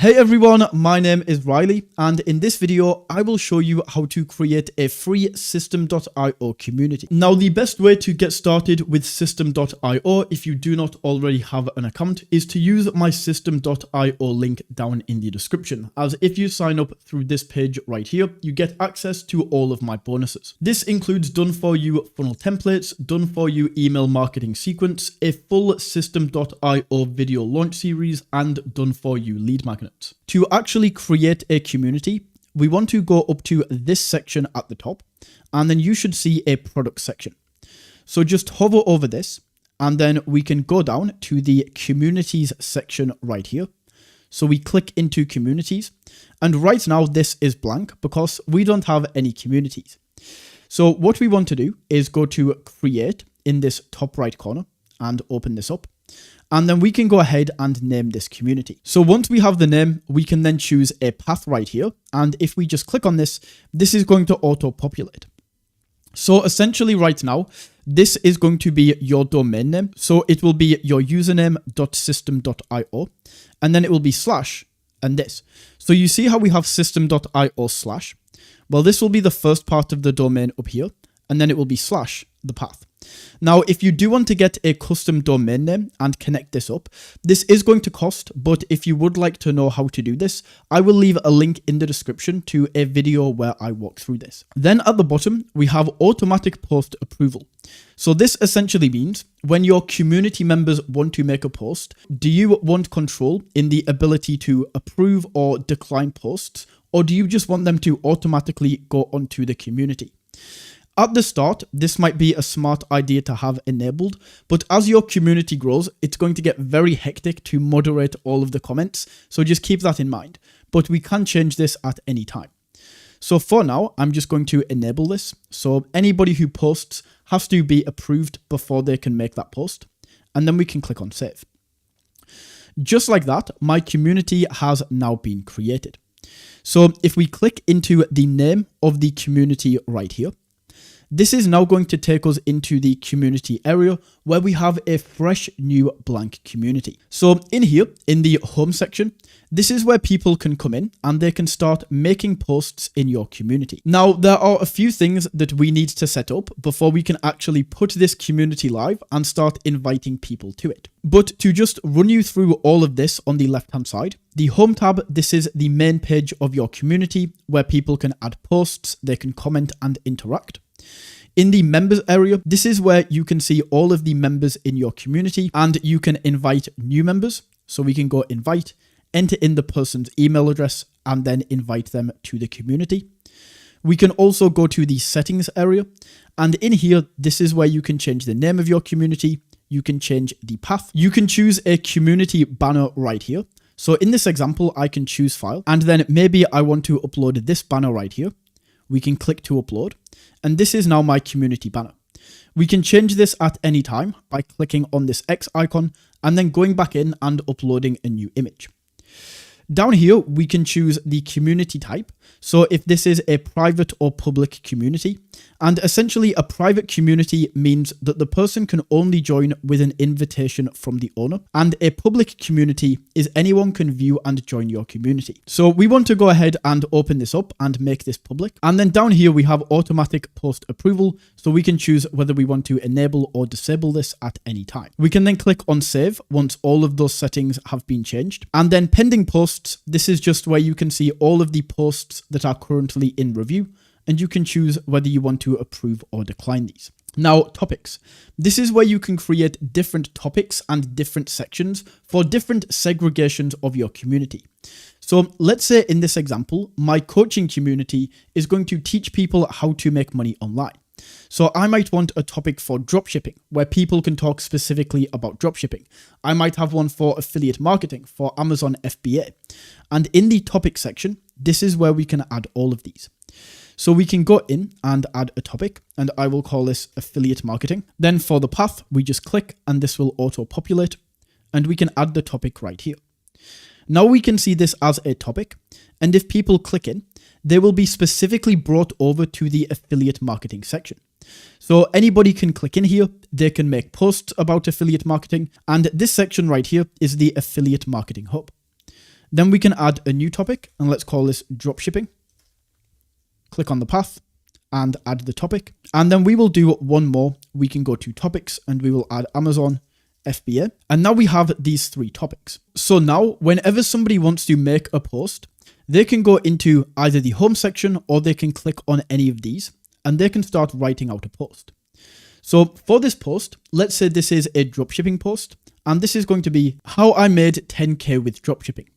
Hey everyone, my name is Riley, and in this video, I will show you how to create a free System.io community. Now, the best way to get started with System.io, if you do not already have an account, is to use my System.io link down in the description, as if you sign up through this page right here, you get access to all of my bonuses. This includes done-for-you funnel templates, done-for-you email marketing sequence, a full System.io video launch series, and done-for-you lead magnet. To actually create a community, we want to go up to this section at the top, and then you should see a product section. So just hover over this, and then we can go down to the communities section right here. So we click into communities, and right now this is blank because we don't have any communities. So what we want to do is go to create in this top right corner and open this up. And then we can go ahead and name this community. So once we have the name, we can then choose a path right here. And if we just click on this, this is going to auto-populate. So essentially right now, this is going to be your domain name. So it will be your username.system.io, and then it will be / and this. So you see how we have system.io /. Well, this will be the first part of the domain up here, and then it will be / the path. Now, if you do want to get a custom domain name and connect this up, this is going to cost, but if you would like to know how to do this, I will leave a link in the description to a video where I walk through this. Then at the bottom, we have automatic post approval. So this essentially means when your community members want to make a post, do you want control in the ability to approve or decline posts, or do you just want them to automatically go onto the community? At the start, this might be a smart idea to have enabled, but as your community grows, it's going to get very hectic to moderate all of the comments, so just keep that in mind. But we can change this at any time. So for now, I'm just going to enable this. So anybody who posts has to be approved before they can make that post, and then we can click on save. Just like that, my community has now been created. So if we click into the name of the community right here, this is now going to take us into the community area where we have a fresh new blank community. So in here, in the home section, this is where people can come in and they can start making posts in your community. Now, there are a few things that we need to set up before we can actually put this community live and start inviting people to it. But to just run you through all of this on the left-hand side, the home tab, this is the main page of your community where people can add posts, they can comment and interact. In the members area, this is where you can see all of the members in your community and you can invite new members. So we can go invite, enter in the person's email address and then invite them to the community. We can also go to the settings area, and in here, this is where you can change the name of your community. You can change the path. You can choose a community banner right here. So in this example, I can choose file, and then maybe I want to upload this banner right here. We can click to upload, and this is now my community banner. We can change this at any time by clicking on this X icon and then going back in and uploading a new image. Down here, we can choose the community type. So if this is a private or public community, and essentially a private community means that the person can only join with an invitation from the owner, and a public community is anyone can view and join your community. So we want to go ahead and open this up and make this public. And then down here, we have automatic post approval. So we can choose whether we want to enable or disable this at any time. We can then click on save once all of those settings have been changed. And then pending posts, this is just where you can see all of the posts that are currently in review, and you can choose whether you want to approve or decline these. Now, topics. This is where you can create different topics and different sections for different segregations of your community. So let's say in this example, my coaching community is going to teach people how to make money online. So I might want a topic for dropshipping where people can talk specifically about dropshipping. I might have one for affiliate marketing for Amazon FBA. And in the topic section, this is where we can add all of these. So we can go in and add a topic, and I will call this affiliate marketing. Then for the path, we just click and this will auto-populate, and we can add the topic right here. Now we can see this as a topic, and if people click in, they will be specifically brought over to the affiliate marketing section. So anybody can click in here, they can make posts about affiliate marketing, and this section right here is the affiliate marketing hub. Then we can add a new topic, and let's call this dropshipping. Click on the path and add the topic. And then we will do one more. We can go to topics and we will add Amazon FBA. And now we have these 3 topics. So now whenever somebody wants to make a post, they can go into either the home section or they can click on any of these and they can start writing out a post. So for this post, let's say this is a dropshipping post and this is going to be how I made 10K with dropshipping.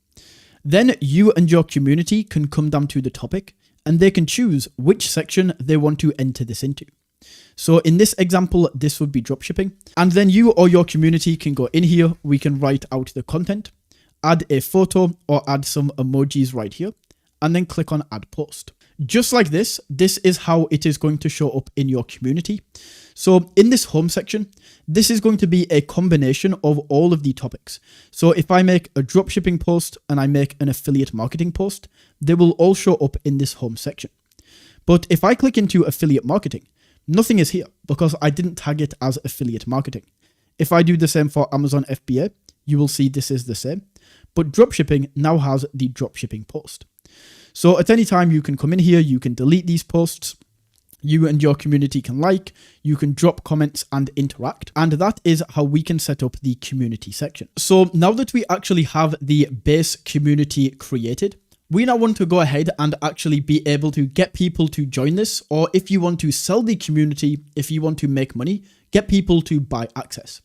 Then you and your community can come down to the topic and they can choose which section they want to enter this into. So in this example, this would be dropshipping. And then you or your community can go in here. We can write out the content, add a photo or add some emojis right here, and then click on add post. Just like this, this is how it is going to show up in your community. So in this home section, this is going to be a combination of all of the topics. So if I make a dropshipping post and I make an affiliate marketing post, they will all show up in this home section. But if I click into affiliate marketing, nothing is here because I didn't tag it as affiliate marketing. If I do the same for Amazon FBA, you will see this is the same. But dropshipping now has the dropshipping post. So at any time you can come in here, you can delete these posts, you and your community can like, you can drop comments and interact. And that is how we can set up the community section. So now that we actually have the base community created, we now want to go ahead and actually be able to get people to join this, or if you want to sell the community, if you want to make money, get people to buy access.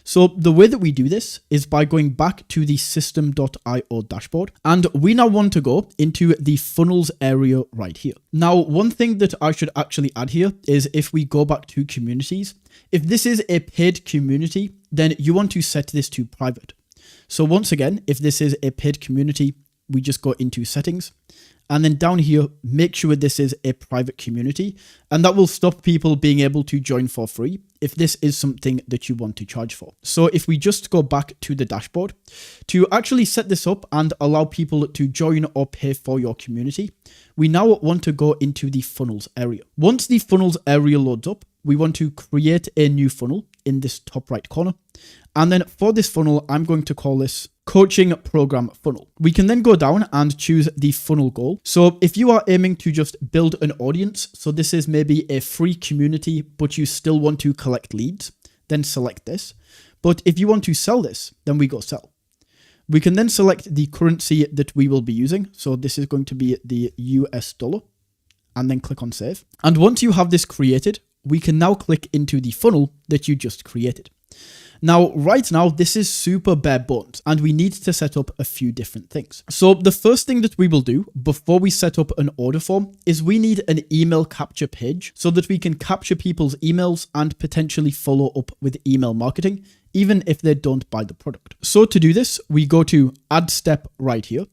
So the way that we do this is by going back to the system.io dashboard, and we now want to go into the funnels area right here. Now, one thing that I should actually add here is if we go back to communities, if this is a paid community, then you want to set this to private. So once again, if this is a paid community, we just go into settings and then down here, make sure this is a private community, and that will stop people being able to join for free if this is something that you want to charge for. So if we just go back to the dashboard to actually set this up and allow people to join or pay for your community, we now want to go into the funnels area. Once the funnels area loads up, we want to create a new funnel in this top right corner. And then for this funnel, I'm going to call this coaching program funnel. We can then go down and choose the funnel goal. So if you are aiming to just build an audience, so this is maybe a free community, but you still want to collect leads, then select this. But if you want to sell this, then we go sell. We can then select the currency that we will be using. So this is going to be the US dollar, and then click on save. And once you have this created, we can now click into the funnel that you just created. Now, right now, this is super bare bones and we need to set up a few different things. So the first thing that we will do before we set up an order form is we need an email capture page so that we can capture people's emails and potentially follow up with email marketing, even if they don't buy the product. So to do this, we go to add step right here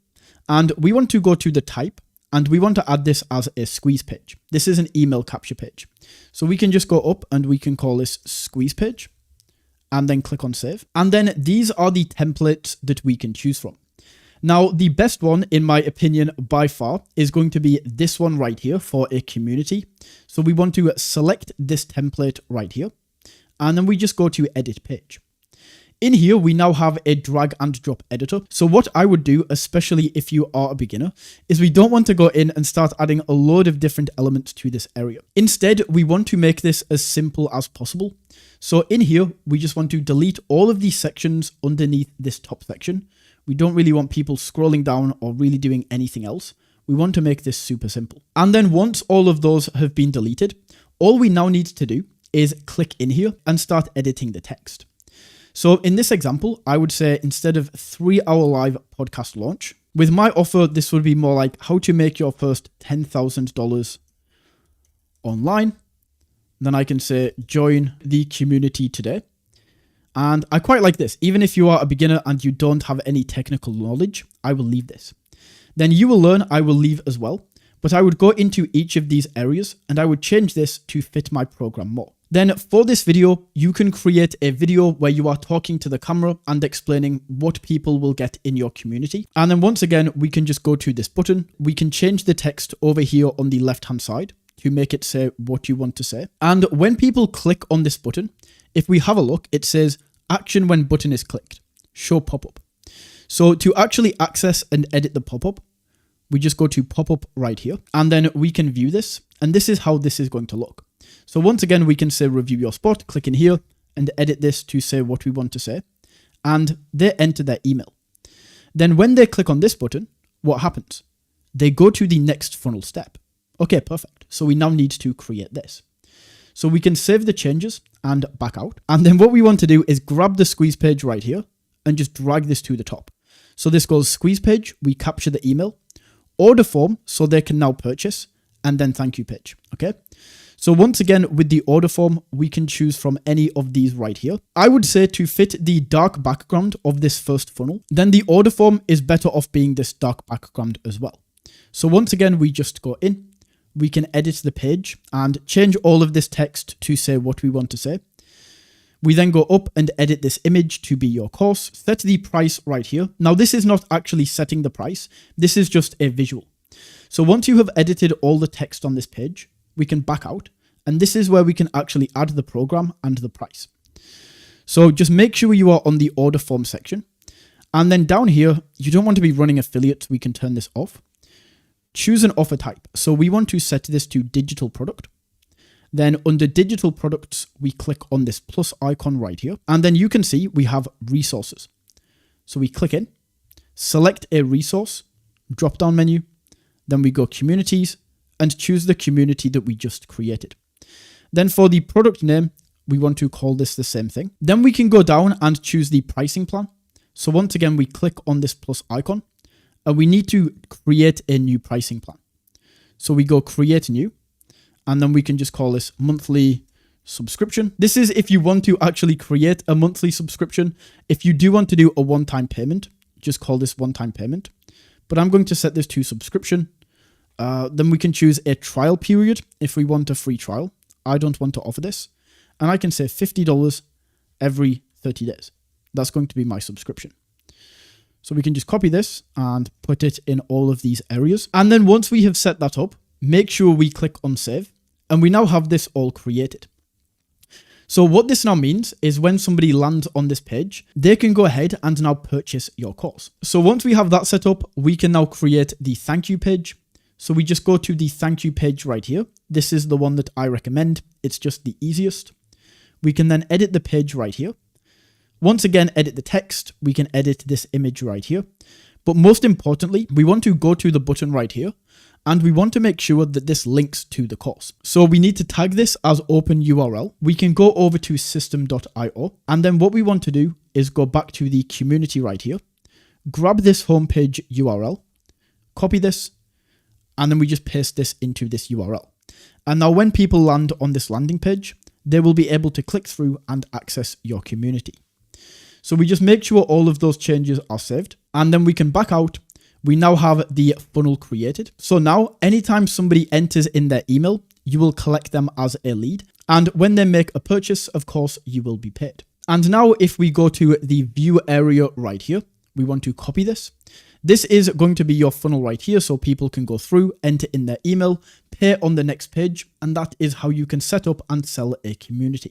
and we want to go to the type and we want to add this as a squeeze page. This is an email capture page. So we can just go up and we can call this squeeze page, and then click on save. And then these are the templates that we can choose from. Now, the best one, in my opinion, by far, is going to be this one right here for a community. So we want to select this template right here, and then we just go to edit page. In here, we now have a drag and drop editor. So what I would do, especially if you are a beginner, is we don't want to go in and start adding a load of different elements to this area. Instead, we want to make this as simple as possible. So in here, we just want to delete all of these sections underneath this top section. We don't really want people scrolling down or really doing anything else. We want to make this super simple. And then once all of those have been deleted, all we now need to do is click in here and start editing the text. So in this example, I would say instead of 3-hour live podcast launch, with my offer, this would be more like how to make your first $10,000 online. Then I can say join the community today. And I quite like this. Even if you are a beginner and you don't have any technical knowledge, I will leave this. Then you will learn, I will leave as well. But I would go into each of these areas and I would change this to fit my program more. Then for this video, you can create a video where you are talking to the camera and explaining what people will get in your community. And then once again, we can just go to this button. We can change the text over here on the left-hand side to make it say what you want to say. And when people click on this button, if we have a look, it says action when button is clicked, show pop-up. So to actually access and edit the pop-up, we just go to pop-up right here, and then we can view this. And this is how this is going to look. So once again, we can say review your spot, click in here and edit this to say what we want to say. And they enter their email. Then when they click on this button, what happens? They go to the next funnel step. Okay, perfect. So we now need to create this. So we can save the changes and back out. And then what we want to do is grab the squeeze page right here and just drag this to the top. So this goes squeeze page, we capture the email, order form, so they can now purchase, and then thank you page, okay? So once again, with the order form, we can choose from any of these right here. I would say to fit the dark background of this first funnel, then the order form is better off being this dark background as well. So once again, we just go in, we can edit the page and change all of this text to say what we want to say. We then go up and edit this image to be your course, set the price right here. Now this is not actually setting the price, this is just a visual. So once you have edited all the text on this page, we can back out, and this is where we can actually add the program and the price. So just make sure you are on the order form section. And then down here, you don't want to be running affiliates, we can turn this off. Choose an offer type. So we want to set this to digital product. Then under digital products, we click on this plus icon right here. And then you can see we have resources. So we click in, select a resource, drop down menu. Then we go communities and choose the community that we just created. Then for the product name, we want to call this the same thing. Then we can go down and choose the pricing plan. So once again, we click on this plus icon and we need to create a new pricing plan. So we go create new, and then we can just call this monthly subscription. This is if you want to actually create a monthly subscription. If you do want to do a one-time payment, just call this one-time payment. But I'm going to set this to subscription. Then we can choose a trial period if we want a free trial. I don't want to offer this. And I can say $50 every 30 days. That's going to be my subscription. So we can just copy this and put it in all of these areas. And then once we have set that up, make sure we click on save. And we now have this all created. So what this now means is when somebody lands on this page, they can go ahead and now purchase your course. So once we have that set up, we can now create the thank you page. So we just go to the thank you page right here. This is the one that I recommend. It's just the easiest. We can then edit the page right here. Once again, edit the text. We can edit this image right here. But most importantly, we want to go to the button right here. And we want to make sure that this links to the course. So we need to tag this as open URL. We can go over to system.io. And then what we want to do is go back to the community right here. Grab this homepage URL. Copy this. And then we just paste this into this URL. And now when people land on this landing page, they will be able to click through and access your community. So we just make sure all of those changes are saved. And then we can back out. We now have the funnel created. So now anytime somebody enters in their email, you will collect them as a lead. And when they make a purchase, of course, you will be paid. And now if we go to the view area right here, we want to copy this. This is going to be your funnel right here. So people can go through, enter in their email, pay on the next page. And that is how you can set up and sell a community.